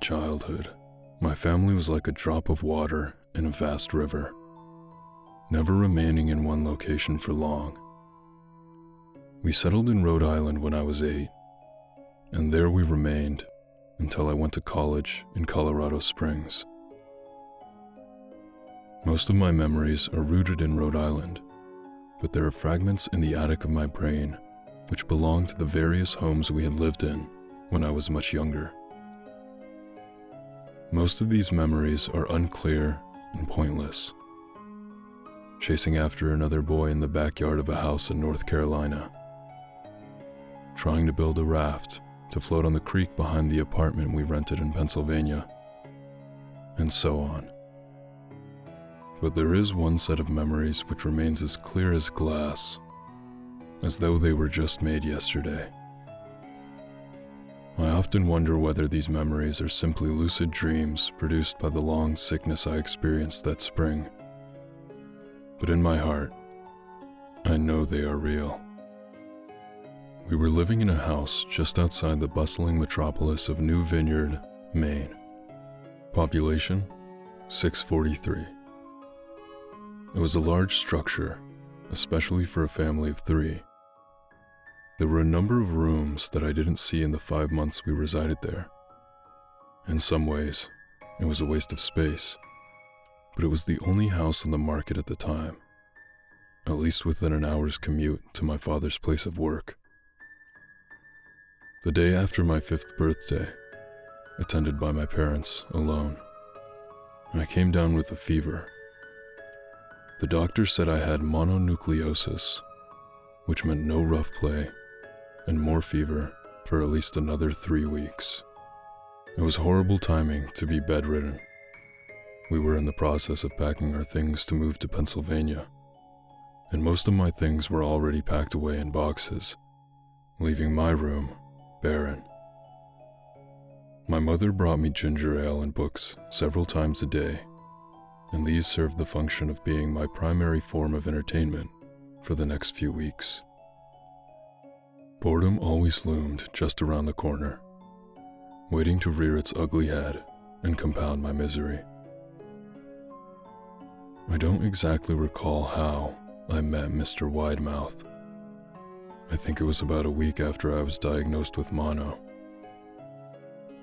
childhood, my family was like a drop of water in a vast river, never remaining in one location for long. We settled in Rhode Island when I was 8, and there we remained until I went to college in Colorado Springs. Most of my memories are rooted in Rhode Island, but there are fragments in the attic of my brain which belong to the various homes we had lived in when I was much younger. Most of these memories are unclear and pointless. Chasing after another boy in the backyard of a house in North Carolina, trying to build a raft to float on the creek behind the apartment we rented in Pennsylvania, and so on. But there is one set of memories which remains as clear as glass, as though they were just made yesterday. I often wonder whether these memories are simply lucid dreams produced by the long sickness I experienced that spring. But in my heart, I know they are real. We were living in a house just outside the bustling metropolis of New Vineyard, Maine. Population, 643. It was a large structure, especially for a family of 3. There were a number of rooms that I didn't see in the 5 months we resided there. In some ways, it was a waste of space, but it was the only house on the market at the time, at least within an hour's commute to my father's place of work. The day after my 5th birthday, attended by my parents alone, I came down with a fever. The doctor said I had mononucleosis, which meant no rough play and more fever for at least another 3 weeks. It was horrible timing to be bedridden. We were in the process of packing our things to move to Pennsylvania, and most of my things were already packed away in boxes, leaving my room barren. My mother brought me ginger ale and books several times a day, and these served the function of being my primary form of entertainment for the next few weeks. Boredom always loomed just around the corner, waiting to rear its ugly head and compound my misery. I don't exactly recall how I met Mr. Widemouth. I think it was about a week after I was diagnosed with mono.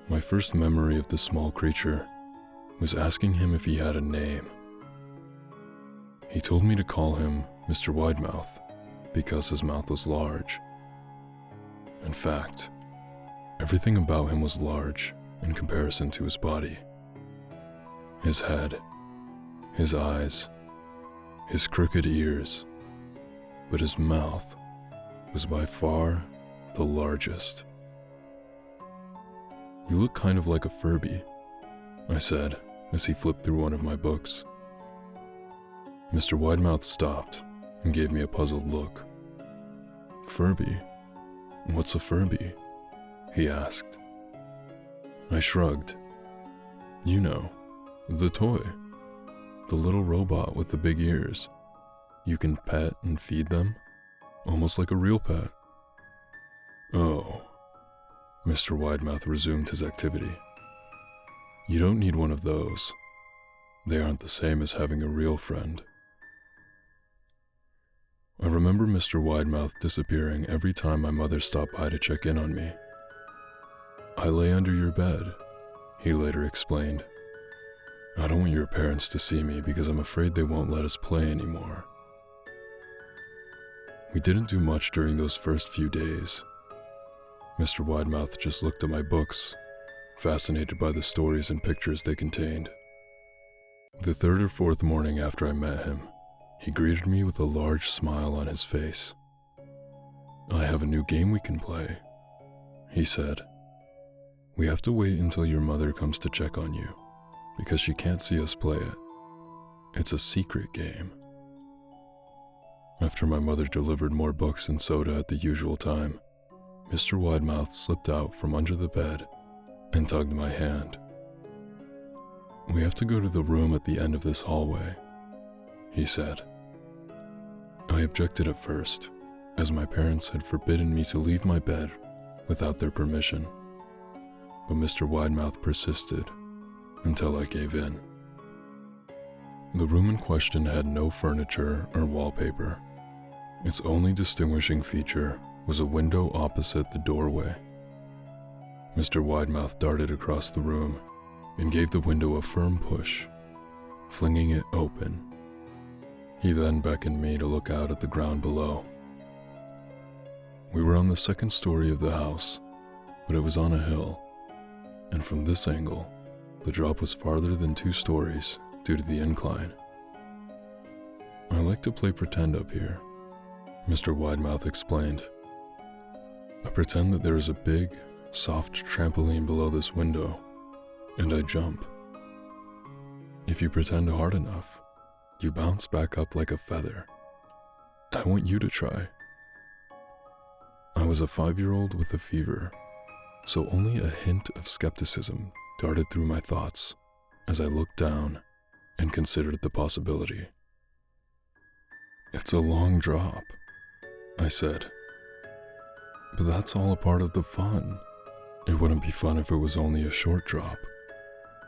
My first memory of the small creature was asking him if he had a name. He told me to call him Mr. Widemouth because his mouth was large. In fact, everything about him was large in comparison to his body. His head, his eyes, his crooked ears, but his mouth was by far the largest. "You look kind of like a Furby," I said as he flipped through one of my books. Mr. Widemouth stopped and gave me a puzzled look. "Furby? What's a Furby?" he asked. I shrugged. "You know, the toy. The little robot with the big ears. You can pet and feed them, almost like a real pet." "Oh." Mr. Widemouth resumed his activity. "You don't need one of those. They aren't the same as having a real friend." I remember Mr. Widemouth disappearing every time my mother stopped by to check in on me. "I lay under your bed," he later explained. "I don't want your parents to see me because I'm afraid they won't let us play anymore." We didn't do much during those first few days. Mr. Widemouth just looked at my books, fascinated by the stories and pictures they contained. The 3rd or 4th morning after I met him, he greeted me with a large smile on his face. "I have a new game we can play," he said. "We have to wait until your mother comes to check on you, because she can't see us play it. It's a secret game." After my mother delivered more books and soda at the usual time, Mr. Widemouth slipped out from under the bed and tugged my hand. "We have to go to the room at the end of this hallway," he said. I objected at first, as my parents had forbidden me to leave my bed without their permission. but Mr. Widemouth persisted until I gave in. The room in question had no furniture or wallpaper. Its only distinguishing feature was a window opposite the doorway. Mr. Widemouth darted across the room and gave the window a firm push, flinging it open. He then beckoned me to look out at the ground below. We were on the second story of the house, but it was on a hill, and from this angle, the drop was farther than 2 stories due to the incline. "I like to play pretend up here," Mr. Widemouth explained. "I pretend that there is a big, soft trampoline below this window, and I jump. If you pretend hard enough, you bounce back up like a feather. I want you to try." I was a 5-year-old with a fever, so only a hint of skepticism darted through my thoughts as I looked down and considered the possibility. "It's a long drop," I said. "But that's all a part of the fun. It wouldn't be fun if it was only a short drop.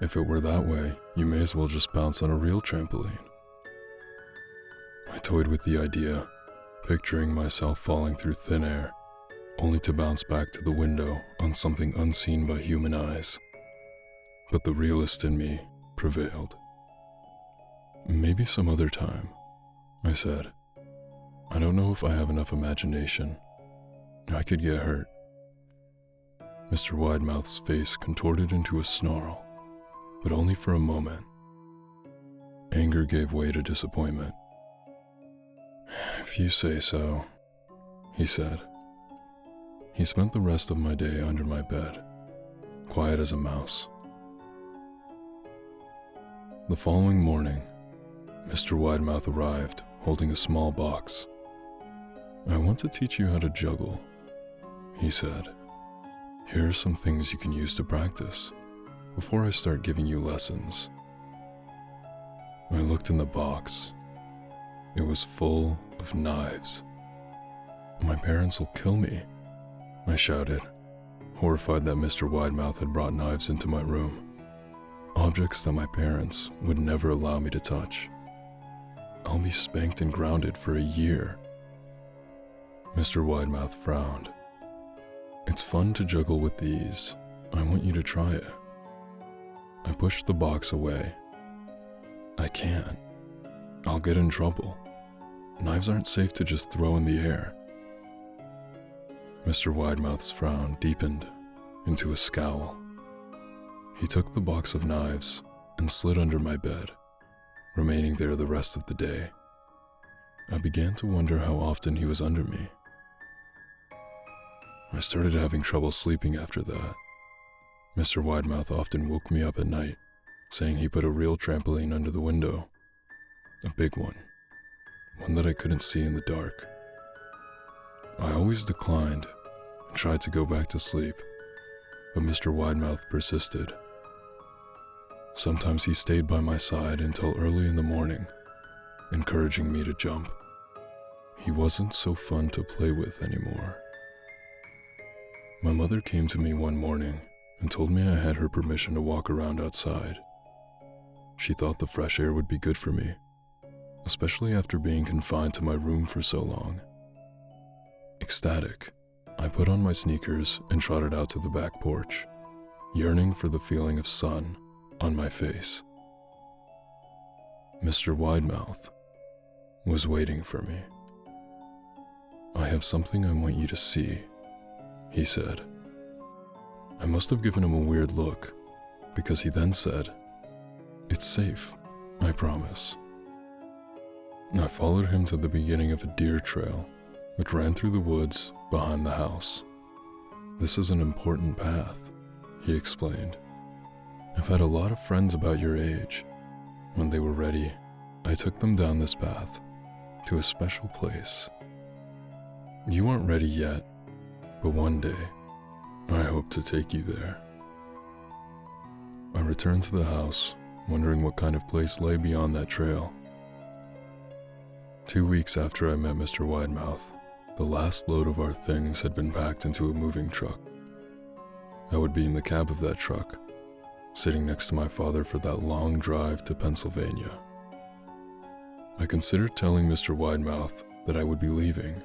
If it were that way, you may as well just bounce on a real trampoline." I toyed with the idea, picturing myself falling through thin air, only to bounce back to the window on something unseen by human eyes. But the realist in me prevailed. "Maybe some other time," I said. "I don't know if I have enough imagination. I could get hurt." Mr. Widemouth's face contorted into a snarl, but only for a moment. Anger gave way to disappointment. "If you say so," he said. He spent the rest of my day under my bed, quiet as a mouse. The following morning, Mr. Widemouth arrived holding a small box. "I want to teach you how to juggle," he said. "Here are some things you can use to practice before I start giving you lessons." I looked in the box. It was full of knives. "My parents will kill me," I shouted, horrified that Mr. Widemouth had brought knives into my room, objects that my parents would never allow me to touch. "I'll be spanked and grounded for a year." Mr. Widemouth frowned. "It's fun to juggle with these. I want you to try it." I pushed the box away. "I can't. I'll get in trouble. Knives aren't safe to just throw in the air." Mr. Widemouth's frown deepened into a scowl. He took the box of knives and slid under my bed, remaining there the rest of the day. I began to wonder how often he was under me. I started having trouble sleeping after that. Mr. Widemouth often woke me up at night, saying he put a real trampoline under the window. A big one that I couldn't see in the dark. I always declined and tried to go back to sleep, but Mr. Widemouth persisted. Sometimes he stayed by my side until early in the morning, encouraging me to jump. He wasn't so fun to play with anymore. My mother came to me one morning and told me I had her permission to walk around outside. She thought the fresh air would be good for me, especially after being confined to my room for so long. Ecstatic, I put on my sneakers and trotted out to the back porch, yearning for the feeling of sun on my face. Mr. Widemouth was waiting for me. "I have something I want you to see," he said. I must have given him a weird look, because he then said, "It's safe, I promise." I followed him to the beginning of a deer trail, which ran through the woods behind the house. "This is an important path," he explained. "I've had a lot of friends about your age. When they were ready, I took them down this path to a special place. You aren't ready yet, but one day, I hope to take you there." I returned to the house, wondering what kind of place lay beyond that trail. 2 weeks after I met Mr. Widemouth, the last load of our things had been packed into a moving truck. I would be in the cab of that truck, sitting next to my father for that long drive to Pennsylvania. I considered telling Mr. Widemouth that I would be leaving,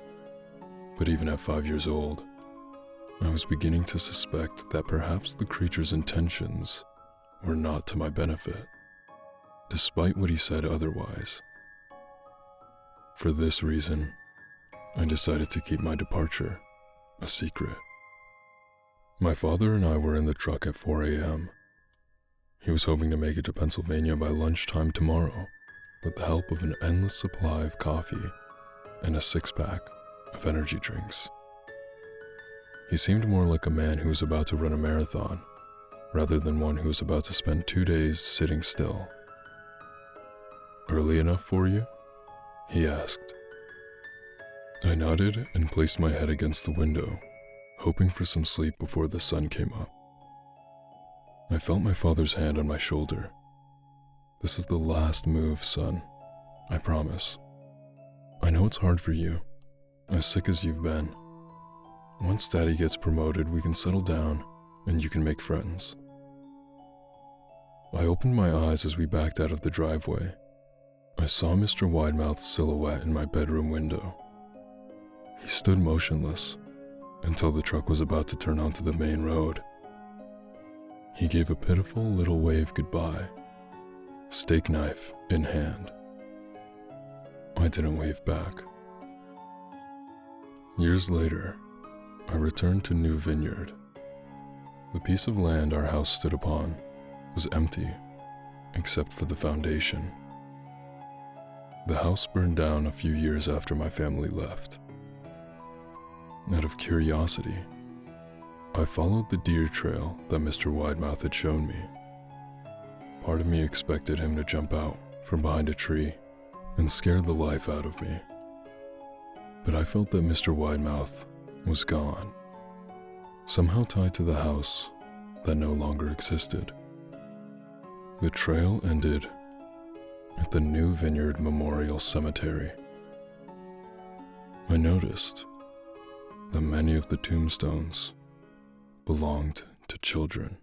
but even at 5 years old, I was beginning to suspect that perhaps the creature's intentions were not to my benefit, despite what he said otherwise. For this reason, I decided to keep my departure a secret. My father and I were in the truck at 4 a.m. He was hoping to make it to Pennsylvania by lunchtime tomorrow with the help of an endless supply of coffee and a six-pack of energy drinks. He seemed more like a man who was about to run a marathon rather than one who was about to spend 2 days sitting still. "Early enough for you?" he asked. I nodded and placed my head against the window, hoping for some sleep before the sun came up. I felt my father's hand on my shoulder. "This is the last move, son. I promise. I know it's hard for you, as sick as you've been. Once Daddy gets promoted, we can settle down and you can make friends." I opened my eyes as we backed out of the driveway. I saw Mr. Widemouth's silhouette in my bedroom window. He stood motionless until the truck was about to turn onto the main road. He gave a pitiful little wave goodbye, steak knife in hand. I didn't wave back. Years later, I returned to New Vineyard. The piece of land our house stood upon was empty, except for the foundation. The house burned down a few years after my family left. Out of curiosity, I followed the deer trail that Mr. Widemouth had shown me. Part of me expected him to jump out from behind a tree and scare the life out of me. But I felt that Mr. Widemouth was gone, somehow tied to the house that no longer existed. The trail ended at the New Vineyard Memorial Cemetery. I noticed that many of the tombstones belonged to children.